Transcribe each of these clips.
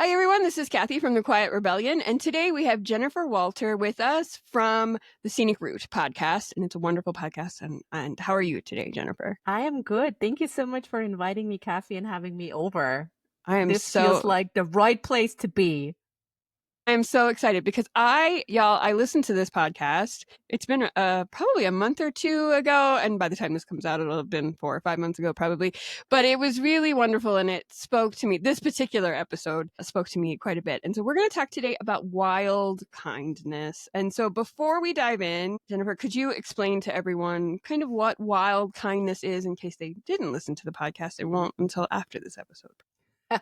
Hi, everyone. This is Kathy from The Quiet Rebellion. And today we have Jennifer Walter with us from the Scenic podcast. And it's a wonderful podcast. And how are you today, Jennifer? I am good. Thank you so much for inviting me, Kathy, and having me over. This feels like the right place to be. I'm so excited because I listened to this podcast. It's been probably a month or two ago. And by the time this comes out, it'll have been 4 or 5 months ago, probably. But it was really wonderful. And it spoke to me. This particular episode spoke to me quite a bit. And so we're going to talk today about wild kindness. And so before we dive in, Jennifer, could you explain to everyone kind of what wild kindness is in case they didn't listen to the podcast and won't until after this episode?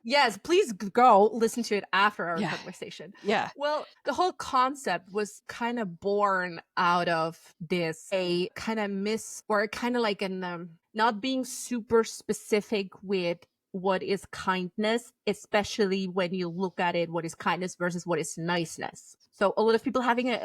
Yes, please go listen to it after our conversation. Yeah. Well, the whole concept was kind of born out of this, a kind of like an not being super specific with what is kindness, especially when you look at it, what is kindness versus what is niceness. So a lot of people having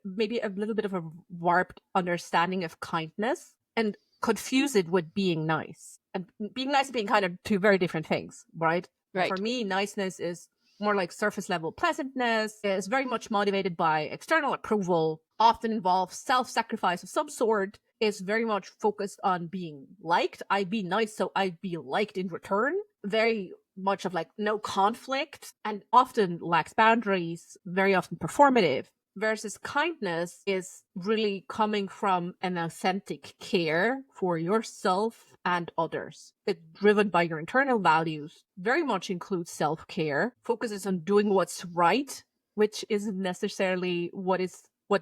maybe a little bit of a warped understanding of kindness and confuse it with being nice. And being nice and being kind are two very different things, right? Right. For me, niceness is more like surface level pleasantness. It's very much motivated by external approval, often involves self-sacrifice of some sort, is very much focused on being liked. I be nice, so I be liked in return. Very much of like no conflict and often lacks boundaries, very often performative. Versus kindness is really coming from an authentic care for yourself and others. It's driven by your internal values, very much includes self-care, focuses on doing what's right, which isn't necessarily what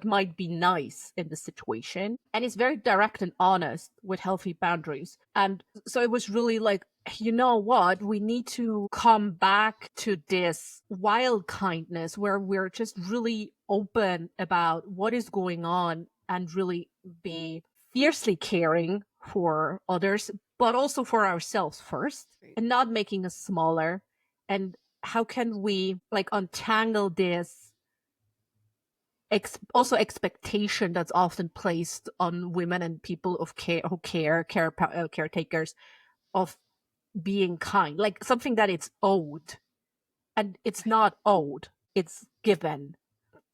might be nice in the situation, and is very direct and honest with healthy boundaries. And so it was really like, you know what, we need to come back to this wild kindness where we're just really open about what is going on and really be fiercely caring for others, but also for ourselves first, and not making us smaller. And how can we like untangle this also expectation that's often placed on women and people of caretakers of being kind, like something that it's owed, and it's not owed, it's given,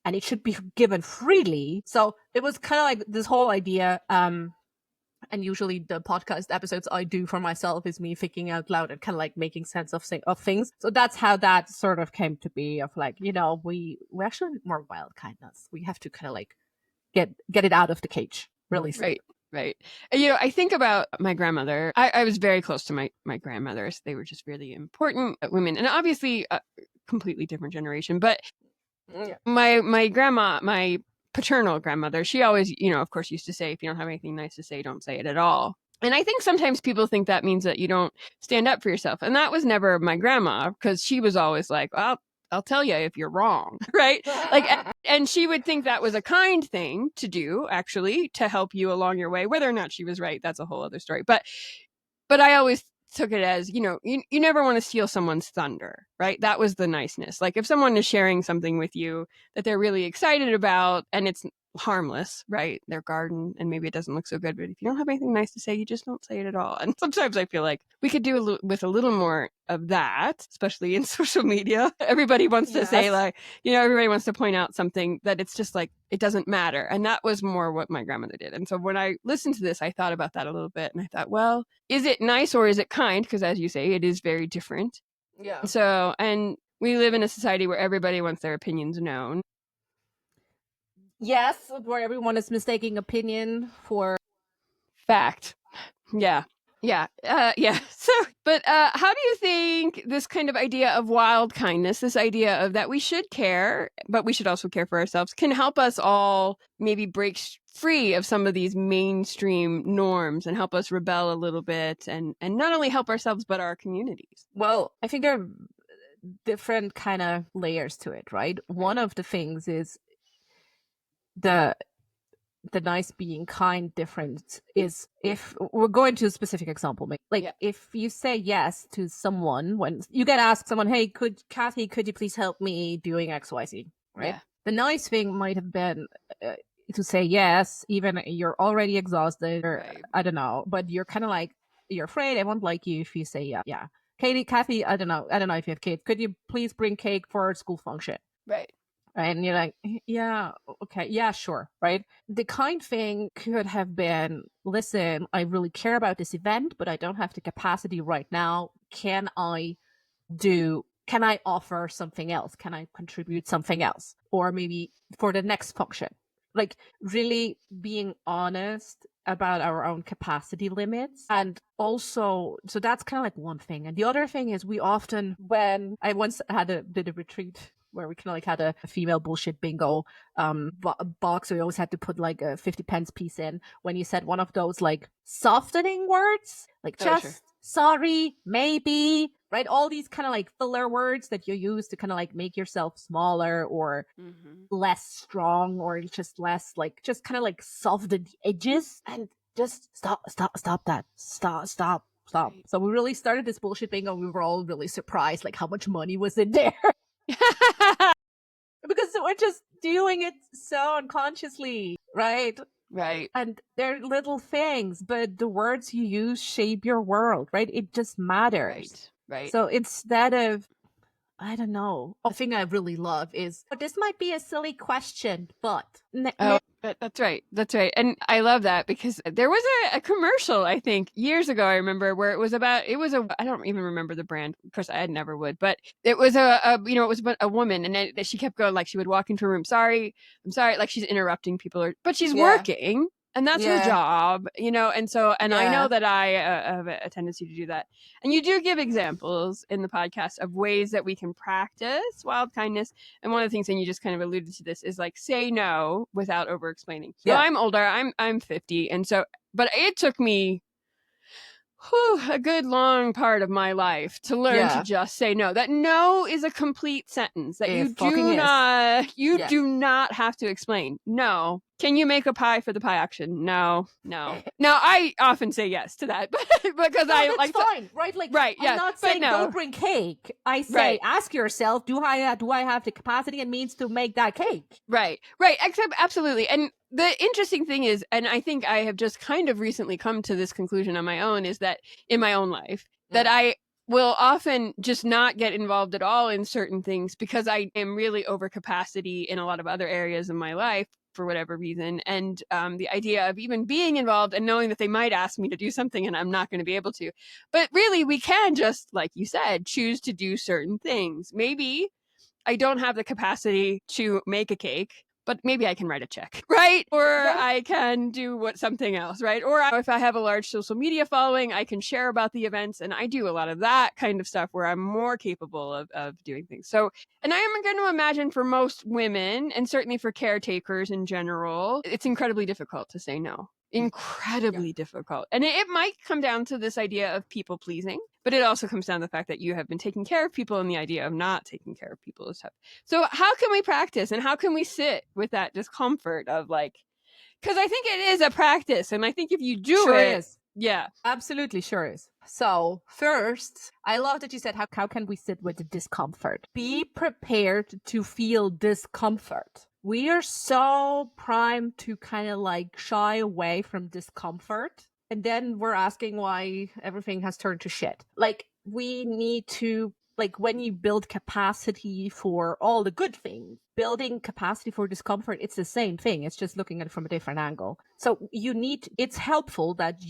and it should be given freely. So it was kind of like this whole idea, and usually the podcast episodes I do for myself is me thinking out loud and kind of like making sense of things. So that's how that sort of came to be, of like, you know, we actually need more wild kindness. We have to kind of like get it out of the cage, really. Right. You know, I think about my grandmother. I was very close to my grandmothers. They were just really important women, and obviously a completely different generation. But my grandma, my paternal grandmother, she always, you know, of course, used to say, if you don't have anything nice to say, don't say it at all. And I think sometimes people think that means that you don't stand up for yourself. And that was never my grandma, because she was always like, well, I'll tell you if you're wrong, right? Like, and she would think that was a kind thing to do, actually, to help you along your way. Whether or not she was right, that's a whole other story. But I always took it as, you know, you never want to steal someone's thunder, right? That was the niceness. Like if someone is sharing something with you that they're really excited about and it's harmless, right? Their garden, and maybe it doesn't look so good, but if you don't have anything nice to say, you just don't say it at all. And sometimes I feel like we could do with a little more of that, especially in social media. Everybody wants to say, like, you know, everybody wants to point out something that it's just like, it doesn't matter. And that was more what my grandmother did. And so when I listened to this, I thought about that a little bit, and I thought, well, is it nice or is it kind? Because as you say, it is very different. Yeah. So, and we live in a society where everybody wants their opinions known. Yes, where everyone is mistaking opinion for fact. Yeah. So, but how do you think this kind of idea of wild kindness, this idea of that we should care, but we should also care for ourselves, can help us all maybe break free of some of these mainstream norms and help us rebel a little bit and not only help ourselves, but our communities? Well, I think there are different kind of layers to it, right? One of the things is the nice being kind difference is, if we're going to a specific example, like if you say yes to someone when you get asked someone, hey, Kathy, could you please help me doing XYZ, right? Yeah. The nice thing might have been to say yes, even you're already exhausted, or I don't know, but you're kind of like, you're afraid I won't like you if you say yeah. Kathy, I don't know if you have kids. Could you please bring cake for a school function? Right. Right. And you're like, yeah, okay, yeah, sure. Right. The kind thing could have been, listen, I really care about this event, but I don't have the capacity right now. Can I offer something else? Can I contribute something else? Or maybe for the next function? Like really being honest about our own capacity limits. And also, so that's kind of like one thing. And the other thing is we often, when I once did a retreat where we kind of like had a female bullshit bingo box, so we always had to put like a 50 pence piece in when you said one of those like softening words, like just sure. sorry, maybe, right? All these kind of like filler words that you use to kind of like make yourself smaller or less strong, or just less like, just kind of like soften the edges. And just stop that. Stop. Right. So we really started this bullshit bingo. We were all really surprised, like how much money was in there. Because we're just doing it so unconsciously, right? Right. And they're little things, but the words you use shape your world, right? It just matters. Right. So instead of, I don't know, a thing I really love is, this might be a silly question, but That's right. That's right. And I love that because there was a commercial, I think, years ago, I remember, where it was I don't even remember the brand. Of course, I never would, but it was it was a woman, and then she kept going, like she would walk into a room, I'm sorry, like she's interrupting people, but she's working. And that's her job, and so, and I know that I have a tendency to do that. And you do give examples in the podcast of ways that we can practice wild kindness. And one of the things, and you just kind of alluded to this, is like say no without over explaining. So I'm older, I'm 50. And so, but it took me a good long part of my life to learn to just say no. That no is a complete sentence that you do not have to explain. No. Can you make a pie for the pie action? No. Now I often say yes to that, because I like fine, right? Like, right, I'm not saying don't bring cake. I say ask yourself, do I have the capacity and means to make that cake? Right. Absolutely. And the interesting thing is, and I think I have just kind of recently come to this conclusion on my own, is that in my own life, that I will often just not get involved at all in certain things because I am really over capacity in a lot of other areas of my life for whatever reason. And the idea of even being involved and knowing that they might ask me to do something and I'm not going to be able to. But really, we can just, like you said, choose to do certain things. Maybe I don't have the capacity to make a cake, but maybe I can write a check, right? Or I can do something else, right? Or if I have a large social media following, I can share about the events, and I do a lot of that kind of stuff where I'm more capable of doing things. So, and I am going to imagine for most women, and certainly for caretakers in general, it's incredibly difficult to say no. Incredibly difficult. And it might come down to this idea of people pleasing, but it also comes down to the fact that you have been taking care of people, and the idea of not taking care of people is tough. So how can we practice, and how can we sit with that discomfort of like, because I think it is a practice, and I think if you do yeah, absolutely sure is. So first, I love that you said, how can we sit with the discomfort? Be prepared to feel discomfort. We are so primed to kind of like shy away from discomfort. And then we're asking why everything has turned to shit. Like, we need to, like, when you build capacity for all the good things, building capacity for discomfort, it's the same thing. It's just looking at it from a different angle. So it's helpful that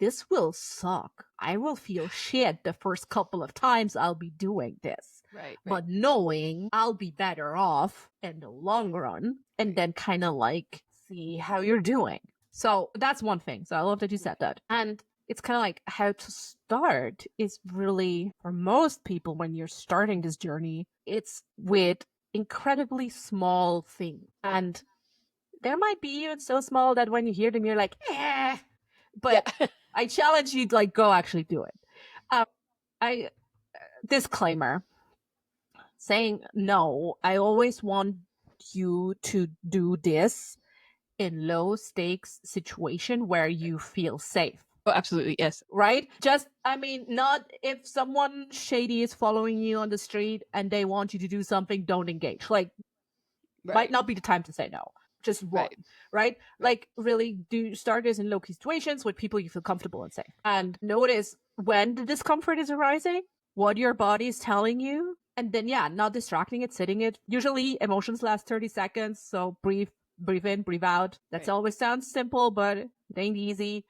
this will suck. I will feel shit the first couple of times I'll be doing this. Right. But knowing I'll be better off in the long run, and then kind of like see how you're doing. So that's one thing. So I love that you said that. And it's kind of like how to start is really, for most people, when you're starting this journey, it's with incredibly small things. And there might be even so small that when you hear them, you're like, eh. But I challenge you to like go actually do it. Disclaimer. Saying no, I always want you to do this in low stakes situation where you feel safe. Oh, absolutely. Yes. Right? Not if someone shady is following you on the street and they want you to do something, don't engage. Like, might not be the time to say no. just one, right? Like really do start this in low key situations with people you feel comfortable and safe. And notice when the discomfort is arising, what your body is telling you. And then not distracting it, sitting it. Usually emotions last 30 seconds. So breathe in, breathe out. That's always sounds simple, but it ain't easy.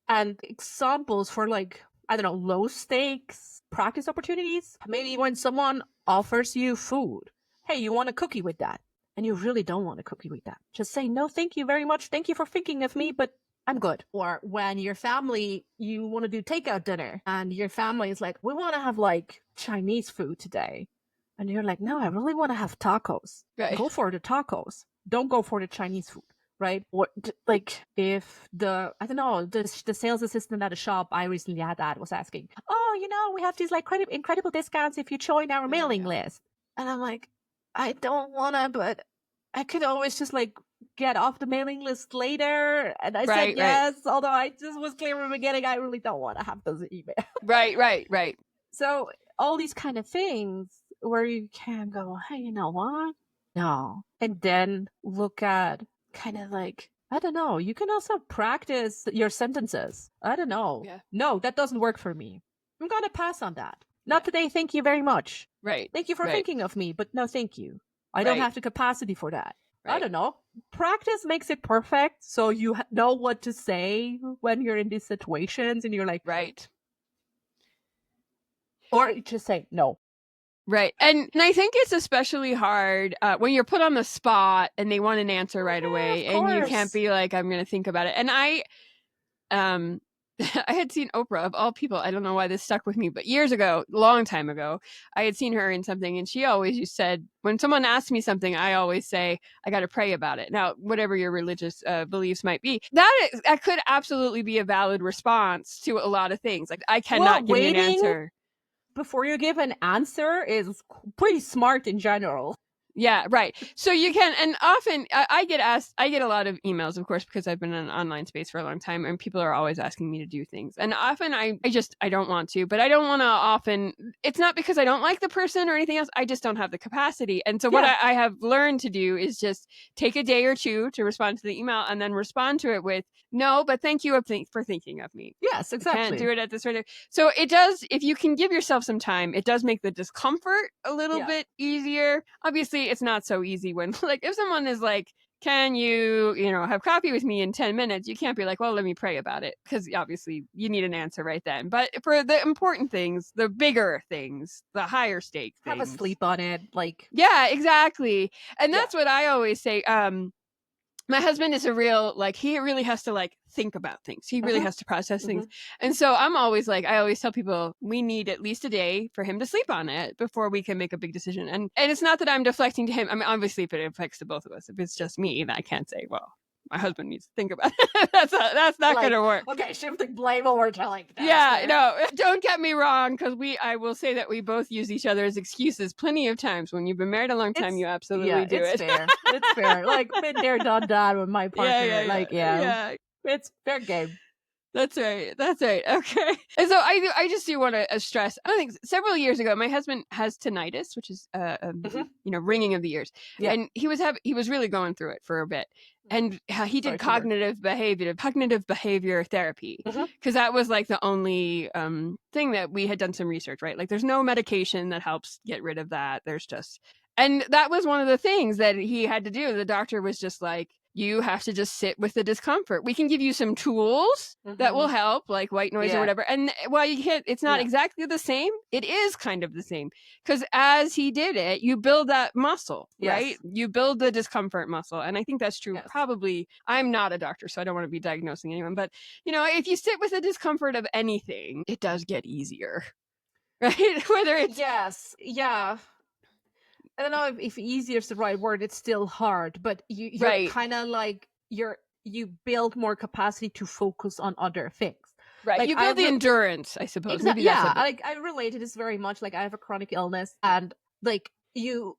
And examples for like, I don't know, low stakes practice opportunities. Maybe when someone offers you food, hey, you want a cookie with that? And you really don't want a cookie with that. Just say, no, thank you very much. Thank you for thinking of me, but I'm good. Or when your family, you want to do takeout dinner and your family is like, we want to have like Chinese food today. And you're like, no, I really want to have tacos. Go for the tacos. Don't go for the Chinese food. Right? Or like if I don't know, the sales assistant at a shop I recently had that was asking, oh, we have these like incredible discounts if you join our mailing list. And I'm like, I don't want to, but I could always just like get off the mailing list later. And I said yes, although I just was clear from the beginning, I really don't want to have those emails. Right. So all these kind of things where you can go, hey, you know what? No. And then look at kind of like, I don't know, you can also practice your sentences. I don't know. Yeah. No, that doesn't work for me. I'm going to pass on that. Not today, thank you very much. Right. Thank you for thinking of me, but no, thank you. I don't have the capacity for that. I don't know. Practice makes it perfect, so you know what to say when you're in these situations and you're like... Right. Or just say no. Right. And I think it's especially hard when you're put on the spot and they want an answer right away and you can't be like, I'm going to think about it. And I had seen Oprah, of all people, I don't know why this stuck with me, but years ago, long time ago, I had seen her in something and she always said, when someone asks me something, I always say, I got to pray about it. Now, whatever your religious beliefs might be, that could absolutely be a valid response to a lot of things. Like, I cannot give you an answer. Before you give an answer is pretty smart in general. Yeah, right. So you can, and often I get a lot of emails, of course, because I've been in an online space for a long time and people are always asking me to do things. And often I don't want to, but I don't want to often, it's not because I don't like the person or anything else. I just don't have the capacity. And so what I have learned to do is just take a day or two to respond to the email and then respond to it with, no, but thank you for thinking of me. Yes, exactly. I can't do it at this right. So it does, if you can give yourself some time, it does make the discomfort a little bit easier. Obviously, it's not so easy when, like, if someone is like, can you have coffee with me in 10 minutes? You can't be like, well, let me pray about it, because obviously you need an answer right then. But for the important things, the bigger things, the higher stake things, have a sleep on it. Like, yeah, exactly. And that's what I always say. My husband is a real, like, he really has to like think about things. He really has to process things. And so I'm always like, I always tell people we need at least a day for him to sleep on it before we can make a big decision. And it's not that I'm deflecting to him. I mean, obviously if it affects the both of us, if it's just me, then I can't say, well, my husband needs to think about it. That's not going to work. Okay, shifting blame over telling. Yeah, no, don't get me wrong, because I will say that we both use each other as excuses plenty of times. When you've been married a long time, you absolutely do it. Fair. It's fair. Like, been there, done that with my partner. It's fair game. That's right. Okay. And so I just do want to stress, I think several years ago, my husband has tinnitus, which is, ringing of the ears. Yeah. And he was really going through it for a bit. And he did cognitive behavior therapy, because that was like the only thing that we had done some research, right? Like, there's no medication that helps get rid of that. And that was one of the things that he had to do. The doctor was just like, you have to just sit with the discomfort. We can give you some tools that will help, like white noise or whatever. And while it's not exactly the same, it is kind of the same. Because as he did it, you build that muscle, right? You build the discomfort muscle. And I think that's true. Probably, I'm not a doctor, so I don't want to be diagnosing anyone. But, if you sit with the discomfort of anything, it does get easier, right? Whether it's... Yes. Yeah. I don't know if easier is the right word. It's still hard, but you're kind of like you build more capacity to focus on other things. Right. Like, you build the endurance, I suppose. Exactly. Yeah. Like, I relate to this very much. Like, I have a chronic illness, and like you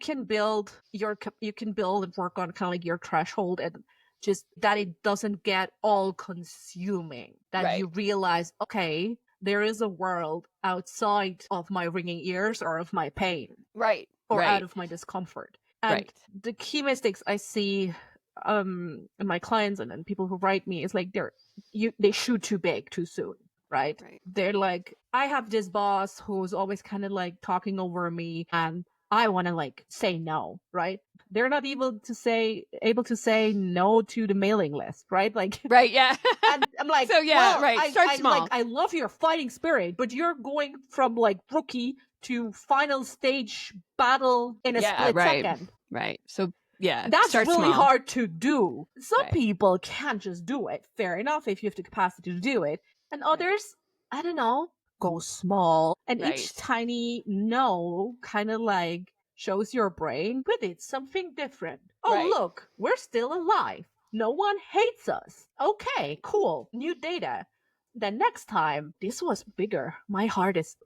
can build and work on kind of like your threshold, and just that it doesn't get all consuming. That you realize, okay, there is a world outside of my ringing ears or of my pain. Right. Or out of my discomfort. And Right. the key mistakes I see in my clients and people who write me is like they shoot too big too soon, right? Right. They're like, I have this boss who's always kind of like talking over me and I want to like say no, right? They're not able to say no to the mailing list, right? Like, Right. Yeah. and I'm like, So yeah, well, right. Start small. I love your fighting spirit, but you're going from like rookie to final stage battle in a split right. second. Right. So yeah, That's start really small. hard to do. Some Right. people can't just do it. Fair enough if you have the capacity to do it. And others, I don't know, go small. And Right. each tiny no kind of like shows your brain, but it's something different. Oh, Right. look, we're still alive. No one hates us. Okay, cool. New data. Then next time, this was bigger. My heart is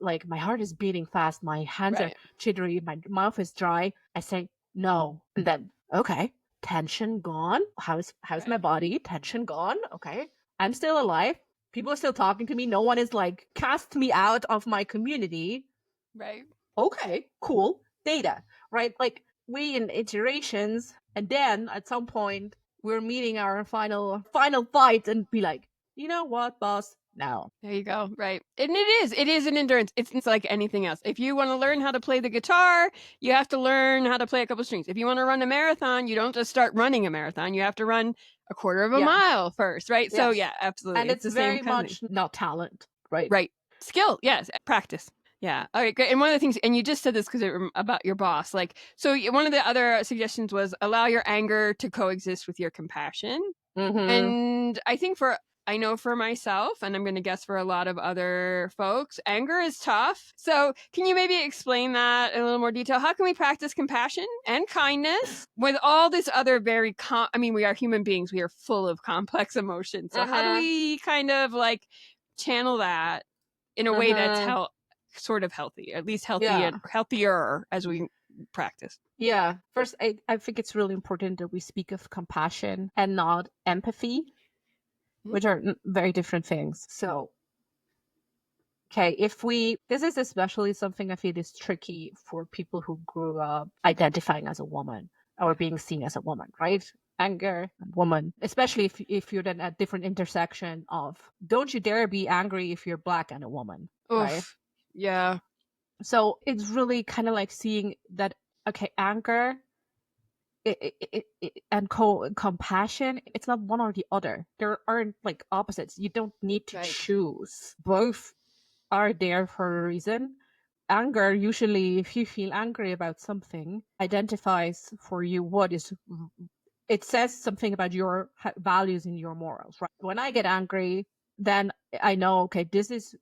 beating fast. My hands are Right. jittery. My mouth is dry. I say no. And then, okay, tension gone. How's Right. my body? Tension gone. Okay. I'm still alive. People are still talking to me. No one is like cast me out of my community. Right. Okay, cool. Data, right? Like we in iterations, and then at some point we're meeting our final fight and be like, you know what, boss? No. There you go. Right. And it is an endurance. It's like anything else. If you want to learn how to play the guitar, you have to learn how to play a couple strings. If you want to run a marathon, you don't just start running a marathon. You have to run a quarter of a mile first, right? Yes. So yeah, absolutely. And it's the very same kind much not talent, right? Right. Skill. Yes. Practice. Yeah. All right. Great. And one of the things, and you just said this because about your boss, like, so one of the other suggestions was allow your anger to coexist with your compassion. Mm-hmm. And I know for myself, and I'm going to guess for a lot of other folks, anger is tough. So can you maybe explain that in a little more detail? How can we practice compassion and kindness with all this other very, we are human beings. We are full of complex emotions. So how do we kind of like channel that in a way that's sort of healthy, at least healthier as we practice? Yeah. First, I think it's really important that we speak of compassion and not empathy, which are very different things. So, okay, this is especially something I feel is tricky for people who grew up identifying as a woman or being seen as a woman, right? Anger, woman, especially if you're then at different intersection of don't you dare be angry if you're Black and a woman, right? Yeah. So it's really kind of like seeing that, okay, anger and compassion, it's not one or the other. There aren't like opposites. You don't need to choose. Both are there for a reason. Anger, usually, if you feel angry about something, identifies for you it says something about your values and your morals, right? When I get angry, then I know, okay, this is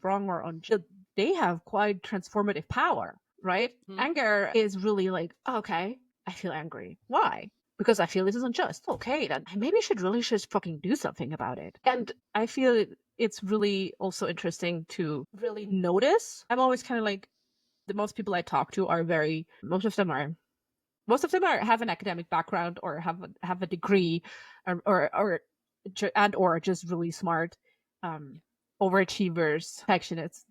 wrong or unjust. They have quite transformative power, right? Anger is really like, okay, I feel angry. Why? Because I feel this is unjust. Okay, then maybe I should really just fucking do something about it. And I feel it's really also interesting to really notice. I'm always kind of like, the most people I talk to are most of them have an academic background or have a degree or just really smart overachievers, perfectionists,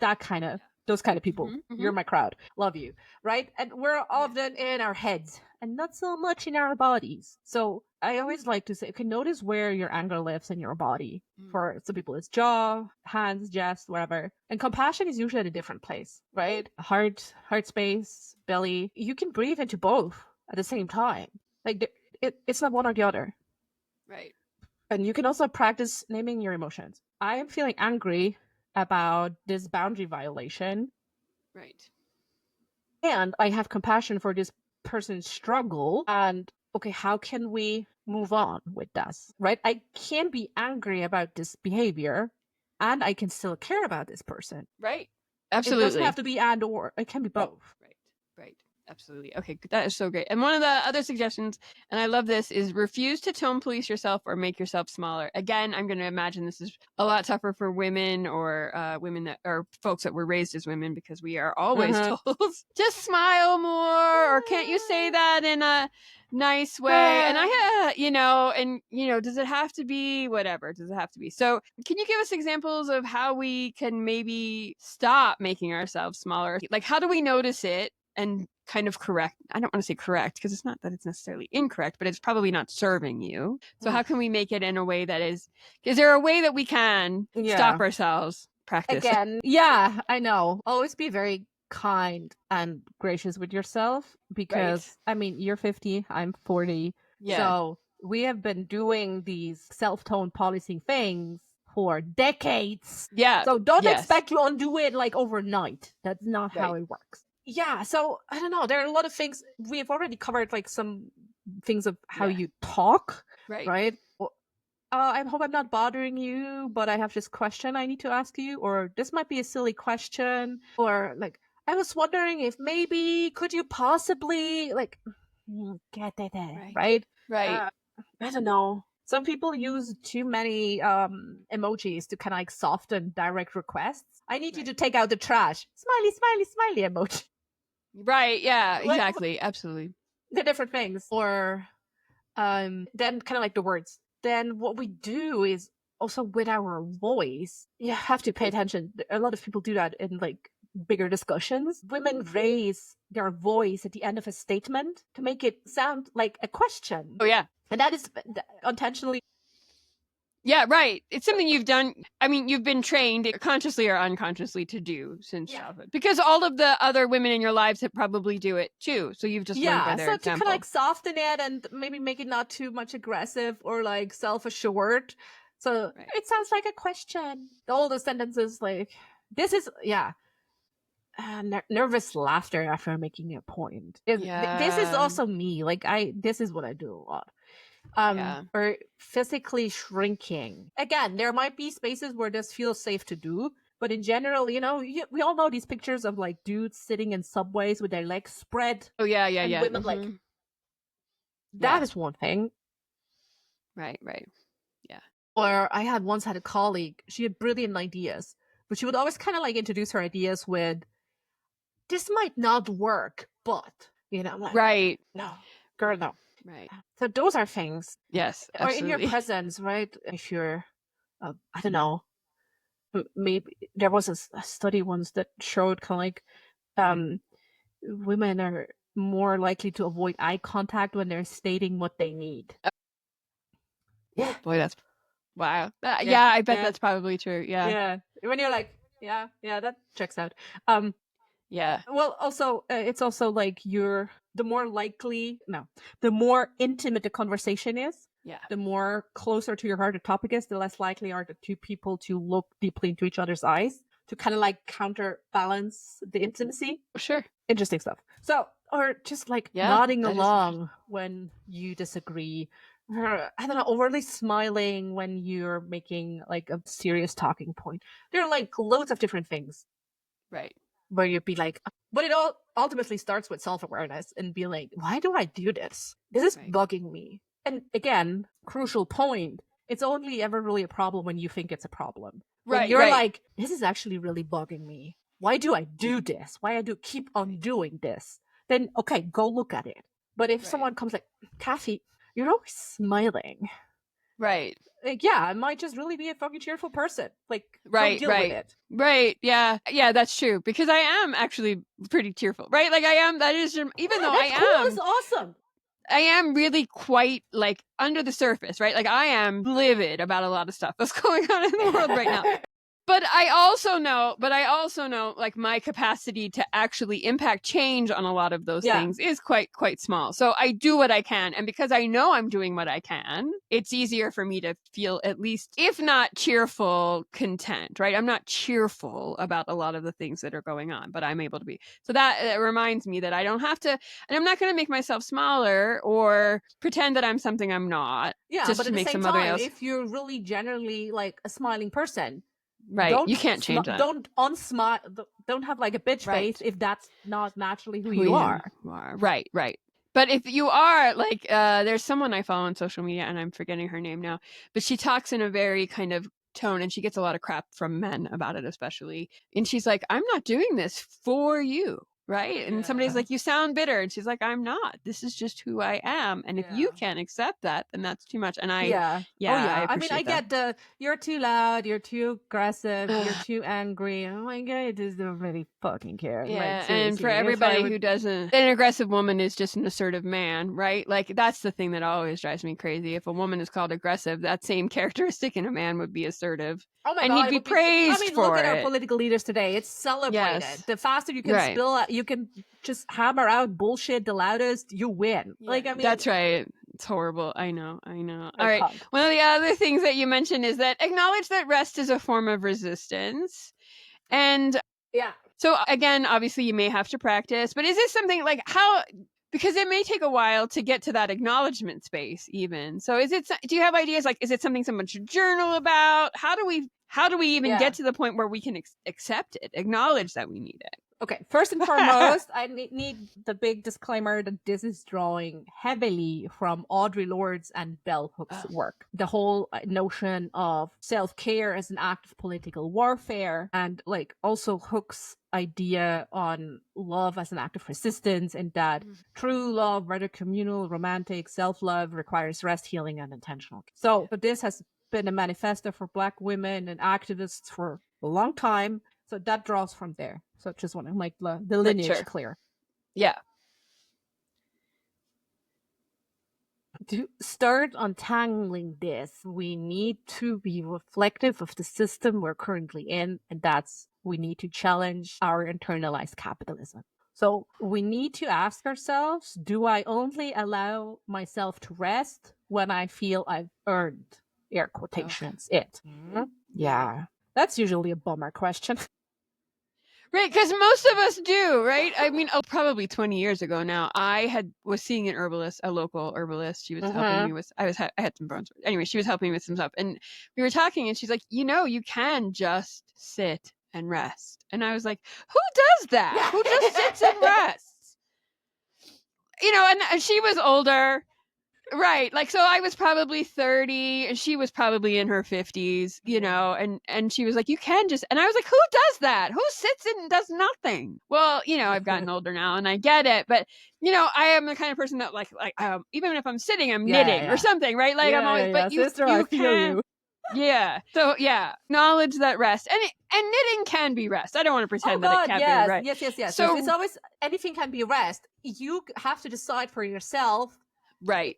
those kind of people. You're my crowd. Love you. Right? And we're often in our heads and not so much in our bodies. So I always like to say, okay, notice where your anger lives in your body. For some people, it's jaw, hands, chest, whatever. And compassion is usually at a different place, right? Heart space, belly. You can breathe into both at the same time. Like it's not one or the other. Right. And you can also practice naming your emotions. I am feeling angry about this boundary violation. Right. And I have compassion for this person's struggle. And okay, how can we move on with this? Right? I can be angry about this behavior and I can still care about this person. Right. Absolutely. It doesn't have to be and or, it can be both. Right. Absolutely. Okay, that is so great. And one of the other suggestions, and I love this, is refuse to tone police yourself or make yourself smaller. Again, I'm going to imagine this is a lot tougher for women or women that or folks that were raised as women, because we are always told just smile more, or can't you say that in a nice way? And does it have to be whatever? Does it have to be? So can you give us examples of how we can maybe stop making ourselves smaller? Like, how do we notice it? and kind of correct. I don't want to say correct because it's not that it's necessarily incorrect, but it's probably not serving you. So how can we make it in a way that is there a way that we can stop ourselves? Practice. Again, yeah, I know. Always be very kind and gracious with yourself because, I mean, you're 50, I'm 40. Yeah. So we have been doing these self-tone policing things for decades. Yeah. So don't expect to undo it like overnight. That's not how it works. Yeah. So I don't know. There are a lot of things we've already covered, like some things of how you talk. Right. I hope I'm not bothering you, but I have this question I need to ask you, or this might be a silly question, or like, I was wondering if maybe could you possibly like get it, right? I don't know. Some people use too many emojis to kind of like soften direct requests. I need you to take out the trash. Smiley, smiley, smiley emoji. Right. Yeah. Exactly. Absolutely. They're different things. Or then kind of like the words. Then what we do is also with our voice, you have to pay attention. A lot of people do that in like bigger discussions. Women raise their voice at the end of a statement to make it sound like a question. Oh, yeah. And that is intentionally. Yeah, right. It's something you've done. I mean, you've been trained consciously or unconsciously to do since childhood. Because all of the other women in your lives have probably do it too. So you've just learned by their example. To kind of like soften it and maybe make it not too much aggressive or like self-assured. So it sounds like a question. All the sentences like, this is, nervous laughter after making a point. This is also me. Like this is what I do a lot. Or physically shrinking. Again, there might be spaces where this feels safe to do, but in general, we all know these pictures of like dudes sitting in subways with their legs spread. Oh yeah, and women like that is one thing. Right. Yeah. Or I once had a colleague. She had brilliant ideas, but she would always kind of like introduce her ideas with, "This might not work, but I'm like, right, no, girl, no." Right. So those are things. Yes, absolutely. Or in your presence, right? If you're, I don't know, maybe there was a study once that showed kind of like women are more likely to avoid eye contact when they're stating what they need. Yeah. Boy, that's wow. I bet that's probably true. Yeah. Yeah. When you're like, yeah, that checks out. Yeah. Well, also, it's also like the more intimate the conversation is, the more closer to your heart the topic is, the less likely are the two people to look deeply into each other's eyes to kind of like counterbalance the intimacy. Sure. Interesting stuff. So, or just like nodding along when you disagree. Or, I don't know, overly smiling when you're making like a serious talking point. There are like loads of different things. Right. Where you'd be like, but it all ultimately starts with self-awareness and be like, why do I do this? This is bugging me. And again, crucial point, it's only ever really a problem when you think it's a problem. When you're like, this is actually really bugging me. Why do I do this? Why do I keep on doing this? Then, okay, go look at it. But if someone comes like, Kathy, you're always smiling. Right. Like, I might just really be a fucking cheerful person. Like, don't deal with it. Right. Yeah. Yeah, that's true. Because I am actually pretty cheerful, right? Like I am, that is, even though I am. That's awesome. I am really quite like under the surface, right? Like I am livid about a lot of stuff that's going on in the world right now. But I also know like my capacity to actually impact change on a lot of those things is quite small. So I do what I can. And because I know I'm doing what I can, it's easier for me to feel at least, if not cheerful, content, right? I'm not cheerful about a lot of the things that are going on, but I'm able to be. So that reminds me that I don't have to, and I'm not going to make myself smaller or pretend that I'm something I'm not. Yeah, just but to at make the same some other time, else. if you're really generally like a smiling person, right, you can't change that. Don't unsmile. Don't have like a bitch face if that's not naturally who you are. Right. But if you are like, there's someone I follow on social media, and I'm forgetting her name now, but she talks in a very kind of tone, and she gets a lot of crap from men about it, especially. And she's like, "I'm not doing this for you. right? And somebody's like, you sound bitter. And she's like, I'm not. This is just who I am. And if you can't accept that, then that's too much. And I I mean, I appreciate that. get the you're too loud, you're too aggressive, you're too angry. I'm like, I just don't really fucking care. Yeah, Like, and for seriously, if I everybody would- who doesn't, an aggressive woman is just an assertive man, right? Like, that's the thing that always drives me crazy. If a woman is called aggressive, that same characteristic in a man would be assertive. Oh my and God, he'd it be would praised I mean, for look at our it. political leaders today. It's celebrated. Yes. The faster you can Right. you can just hammer out bullshit the loudest, you win. Like, I mean, That's right. It's horrible. I know. All right. can't. One of the other things that you mentioned is that acknowledge that rest is a form of resistance. And Yeah. so again, obviously you may have to practice, but is this something like because it may take a while to get to that acknowledgement space even. So do you have ideas? Like, is it something someone should journal about? How do we even get to the point where we can accept it, acknowledge that we need it? Okay, first and foremost, I need the big disclaimer that this is drawing heavily from Audre Lorde's and Bell Hooks' work. The whole notion of self-care as an act of political warfare, and like also Hooks' idea on love as an act of resistance, and that true love, whether communal, romantic, self-love, requires rest, healing, and intentional. So this has been a manifesto for Black women and activists for a long time. So that draws from there. So just want to make the lineage clear. Yeah. To start untangling this, we need to be reflective of the system we're currently in, and we need to challenge our internalized capitalism. So we need to ask ourselves, do I only allow myself to rest when I feel I've earned, air quotations, it? Yeah. That's usually a bummer question. Right, because most of us do, right? I mean, probably 20 years ago now, I was seeing an herbalist, a local herbalist. She was helping me with, I had some bones. Anyway, she was helping me with some stuff. And we were talking and she's like, you can just sit and rest. And I was like, who does that? Who just sits and rests? And she was older. Right. Like, so I was probably 30 and she was probably in her 50s, and she was like, you can just, and I was like, who does that? Who sits and does nothing? Well, I've gotten older now and I get it, but I am the kind of person that even if I'm sitting, I'm knitting or something, right? Like I'm always, but you can. Yeah. So yeah, acknowledge that rest, and knitting can be rest. I don't want to pretend that it can't be rest. Yes. So it's always, anything can be rest. You have to decide for yourself. Right.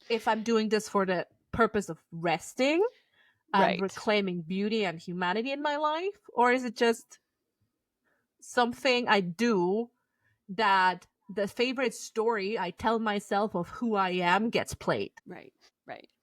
If I'm doing this for the purpose of resting and reclaiming beauty and humanity in my life, or is it just something I do that the favorite story I tell myself of who I am gets played? Right.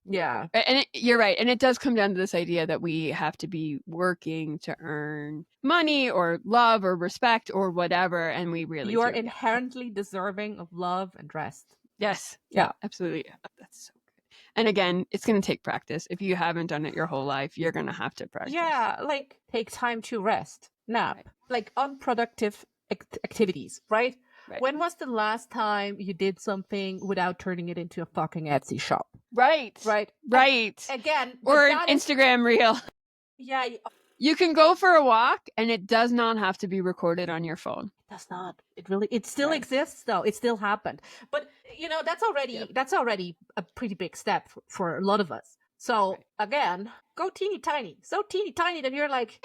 Yeah. And you're right. And it does come down to this idea that we have to be working to earn money or love or respect or whatever. And we really You are inherently deserving of love and rest. Yes. Yeah, absolutely. That's so good. And again, it's going to take practice. If you haven't done it your whole life, you're going to have to practice. Yeah, like take time to rest, nap, like unproductive activities, right? When was the last time you did something without turning it into a fucking Etsy shop? Right. Again, or an Instagram reel. Yeah. You can go for a walk and it does not have to be recorded on your phone. It does not. It still exists though. It still happened. But that's already a pretty big step for a lot of us. So again, go teeny tiny. So teeny tiny that you're like,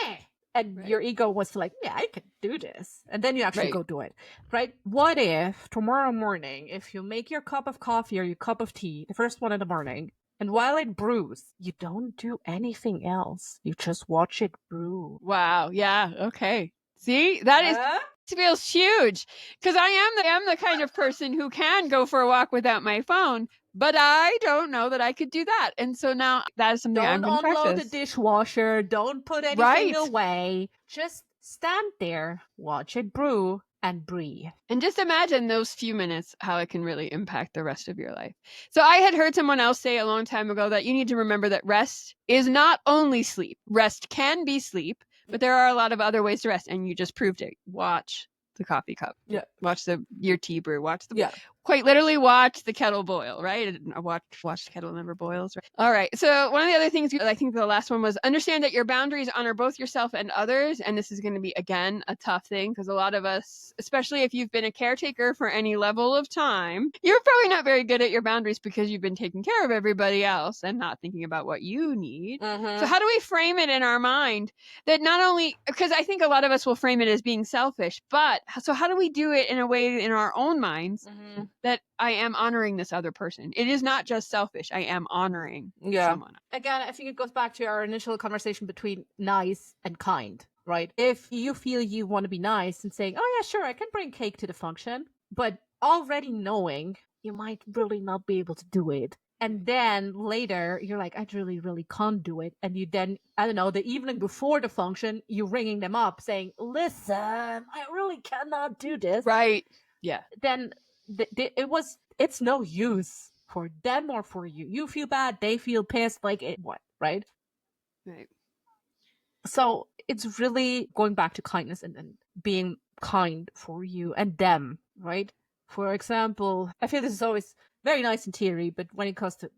and your ego was like, yeah, I can do this. And then you actually go do it. Right? What if tomorrow morning, if you make your cup of coffee or your cup of tea, the first one in the morning, and while it brews, you don't do anything else. You just watch it brew. Wow. Yeah. Okay. See, that feels huge, because I am the kind of person who can go for a walk without my phone, but I don't know that I could do that. And so now that is something I'm going to practice. Don't unload the dishwasher. Don't put anything away. Just stand there, watch it brew, and breathe. And just imagine those few minutes, how it can really impact the rest of your life. So I had heard someone else say a long time ago that you need to remember that rest is not only sleep. Rest can be sleep, but there are a lot of other ways to rest. And you just proved it. Watch the coffee cup. Yeah. Watch your tea brew. quite literally watch the kettle boil, right? Watch the kettle never boils, right? All right. So one of the other things, I think the last one was understand that your boundaries honor both yourself and others. And this is going to be, again, a tough thing because a lot of us, especially if you've been a caretaker for any level of time, you're probably not very good at your boundaries because you've been taking care of everybody else and not thinking about what you need. So how do we frame it in our mind that not only, because I think a lot of us will frame it as being selfish, but so how do we do it in a way in our own minds that I am honoring this other person? It is not just selfish. I am honoring someone. Again, I think it goes back to our initial conversation between nice and kind, right? If you feel you want to be nice and saying, oh yeah, sure, I can bring cake to the function, but already knowing you might really not be able to do it. And then later you're like, I really, really can't do it. And you then, I don't know, the evening before the function, you're ringing them up saying, listen, I really cannot do this. Right. Yeah. Then it's no use for them or for you. You feel bad, they feel pissed, like it, what, right? Right. So it's really going back to kindness and being kind for you and them, right? For example, I feel this is always very nice in theory, but when it comes to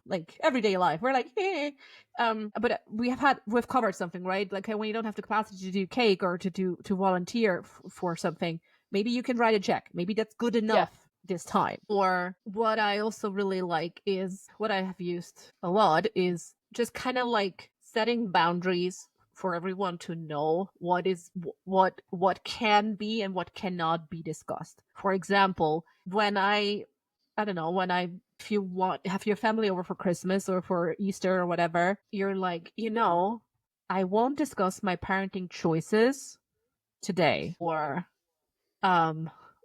like everyday life, we're like, hey. But we've covered something, right? Like when you don't have the capacity to do cake or to volunteer for something, maybe you can write a check. Maybe that's good enough this time. Or what I also really like is what I have used a lot is just kind of like setting boundaries for everyone to know what can be and what cannot be discussed. For example, if you want have your family over for Christmas or for Easter or whatever, you're like, I won't discuss my parenting choices today. Or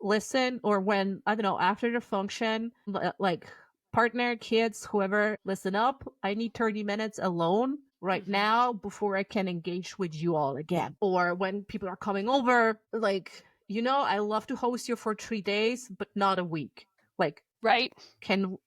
listen, or when, I don't know, after the function, like partner, kids, whoever, listen up. I need 30 minutes alone right now before I can engage with you all again. Or when people are coming over, like, I love to host you for 3 days, but not a week. Like, right.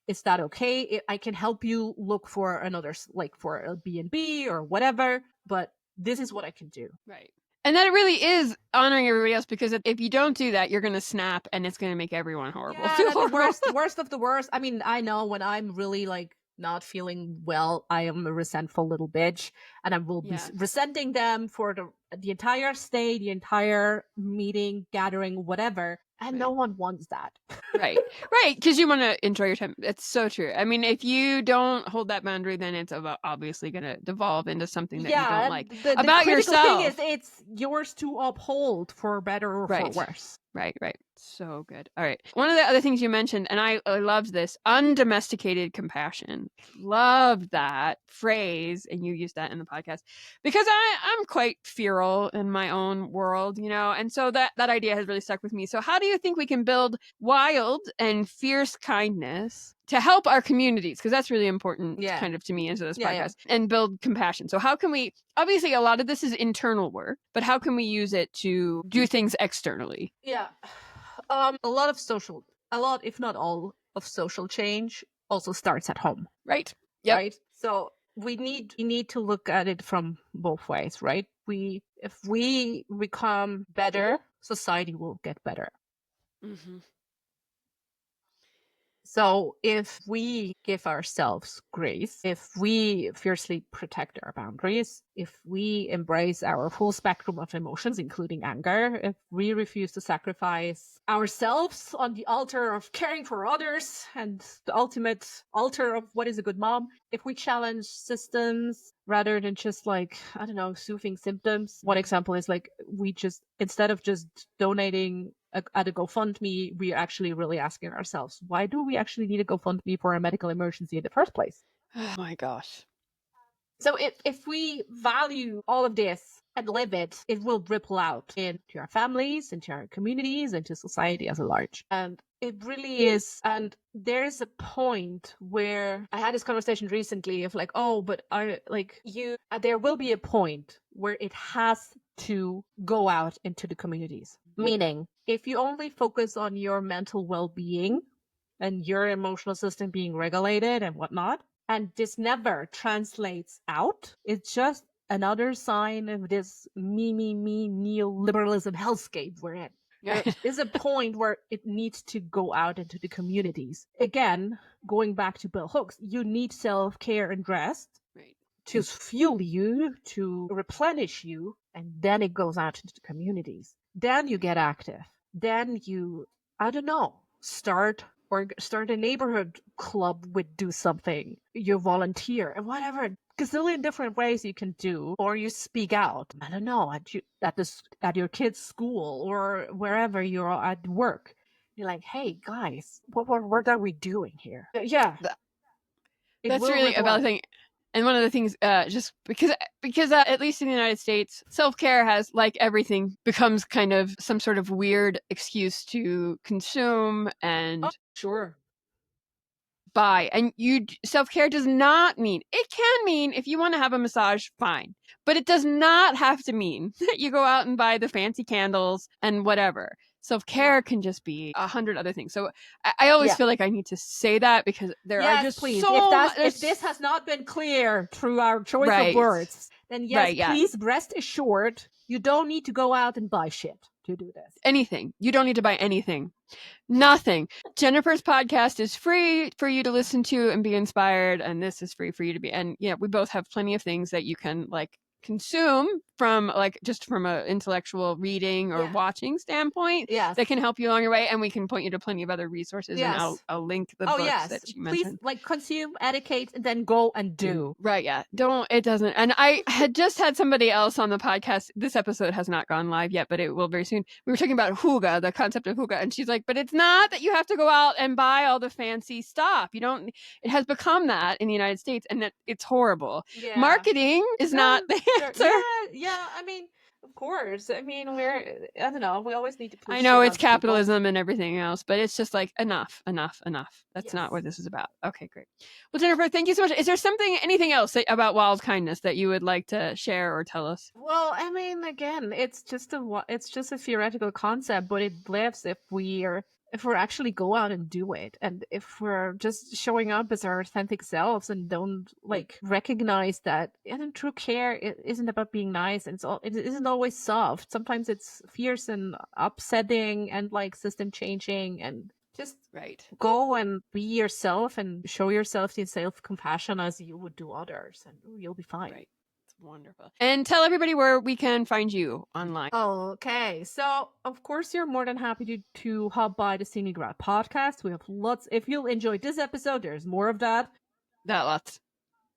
Is that okay? I can help you look for another, like for a B&B or whatever, but this is what I can do. Right. And that it really is honoring everybody else, because if you don't do that, you're going to snap and it's going to make everyone horrible. Yeah, the worst of the worst. I mean, I know when I'm really like not feeling well, I am a resentful little bitch, and I will be resenting them for the entire stay, the entire meeting, gathering, whatever. And no one wants that. Right. Because you want to enjoy your time. It's so true. I mean, if you don't hold that boundary, then it's obviously going to devolve into something that you don't like about yourself. The thing is, it's yours to uphold, for better or for worse. Right. So good. All right. One of the other things you mentioned, and I loved this, undomesticated compassion. Love that phrase, and you used that in the podcast, because I'm quite feral in my own world, and so that idea has really stuck with me. So how do you think we can build wild and fierce kindness to help our communities? Because that's really important kind of to me into this podcast, and build compassion. So how can we, obviously a lot of this is internal work, but how can we use it to do things externally? Yeah. A lot, if not all, of social change also starts at home. Right. Yep. Right. So we need to look at it from both ways, right? If we become better, society will get better. So if we give ourselves grace, if we fiercely protect our boundaries, if we embrace our full spectrum of emotions, including anger, if we refuse to sacrifice ourselves on the altar of caring for others and the ultimate altar of what is a good mom, if we challenge systems rather than just like, I don't know, soothing symptoms. One example is like, we just, instead of just donating at a GoFundMe, we're actually really asking ourselves, why do we actually need a GoFundMe for a medical emergency in the first place? Oh my gosh. So if we value all of this and live it, it will ripple out into our families, into our communities, into society as a large. And it really is. And there's a point where I had this conversation recently of like, there will be a point where it has to go out into the communities. Meaning, if you only focus on your mental well-being and your emotional system being regulated and whatnot, and this never translates out, it's just another sign of this me neoliberalism hellscape we're in. There is a point where it needs to go out into the communities. Again, going back to Bell Hooks, you need self-care and rest Right. to fuel you, to replenish you, and then it goes out into the communities. Then you get active. Then you, I don't know, start a neighborhood club with do something. You volunteer and whatever. Gazillion different ways you can do, or you speak out. I don't know, at your kid's school or wherever you're at work. You're like, hey guys, what are we doing here? Yeah, That's really a valid thing. And one of the things, just because at least in the United States, self-care has, like everything, becomes kind of some sort of weird excuse to consume and sure. buy. And self-care does not mean, it can mean if you want to have a massage, fine. But it does not have to mean that you go out and buy the fancy candles and whatever. Self-care can just be 100 other things. So I always feel like I need to say that because there are just please. so if this has not been clear through our choice of words, then please rest assured you don't need to go out and buy shit to do this. Anything. You don't need to buy anything. Nothing. Jennifer's podcast is free for you to listen to and be inspired, and this is free for you to be. And we both have plenty of things that you can consume from just from an intellectual reading or watching standpoint that can help you along your way, and we can point you to plenty of other resources, and I'll link the books that she mentioned. Please consume, educate, and then go and do. Right, it doesn't. And I had just had somebody else on the podcast. This episode has not gone live yet, but it will very soon. We were talking about hygge, the concept of hygge, and she's like, but it's not that you have to go out and buy all the fancy stuff. You don't. It has become that in the United States, and that it's horrible. Marketing is not the answer. I mean, of course. I mean, I don't know. We always need to push. I know it's capitalism and everything else, but it's just enough. That's not what this is about. Okay, great. Well, Jennifer, thank you so much. Is there anything else about wild kindness that you would like to share or tell us? Well, I mean, again, it's just a theoretical concept, but it lives if we're actually go out and do it, and if we're just showing up as our authentic selves and don't recognize that true care isn't about being nice, and it isn't always soft. Sometimes it's fierce and upsetting and system changing, and just go and be yourself and show yourself the self-compassion as you would do others, and you'll be fine. Right. Wonderful. And tell everybody where we can find you online. Okay. So, of course, you're more than happy to hop by the Scenic podcast. We have lots. If you'll enjoy this episode, there's more of that. Lots.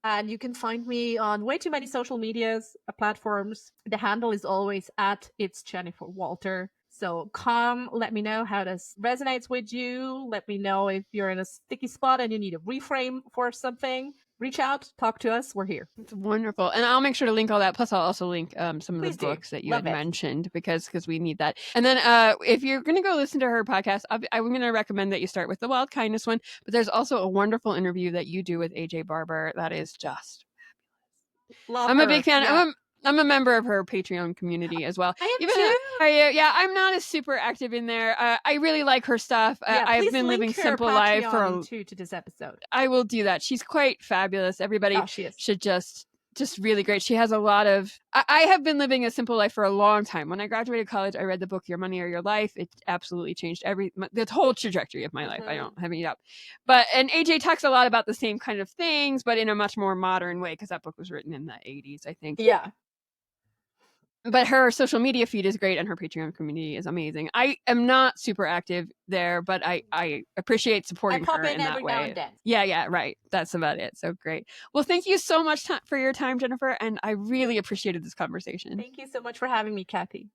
And you can find me on way too many social medias, platforms. The handle is always at It's Jennifer Walter. So come, let me know how this resonates with you. Let me know if you're in a sticky spot and you need a reframe for something. Reach out, talk to us. We're here. It's wonderful. And I'll make sure to link all that. Plus, I'll also link some of the books that you had mentioned because we need that. And then if you're going to go listen to her podcast, I'm going to recommend that you start with the Wild Kindness one. But there's also a wonderful interview that you do with AJ Barber that is just fabulous. I'm a big fan. Yeah. I'm a member of her Patreon community as well. I am too. I'm not as super active in there. I really like her stuff. I've been living a simple life to this episode. I will do that. She's quite fabulous. Everybody should just really great. She has a lot of. I have been living a simple life for a long time. When I graduated college, I read the book Your Money or Your Life. It absolutely changed the whole trajectory of my life. I don't have any doubt. And AJ talks a lot about the same kind of things, but in a much more modern way because that book was written in the 80s, I think. Yeah. But her social media feed is great and her Patreon community is amazing. I am not super active there, but I appreciate supporting her in that way. Now and then. Yeah, right. That's about it. So great. Well, thank you so much for your time, Jennifer, and I really appreciated this conversation. Thank you so much for having me, Kathy.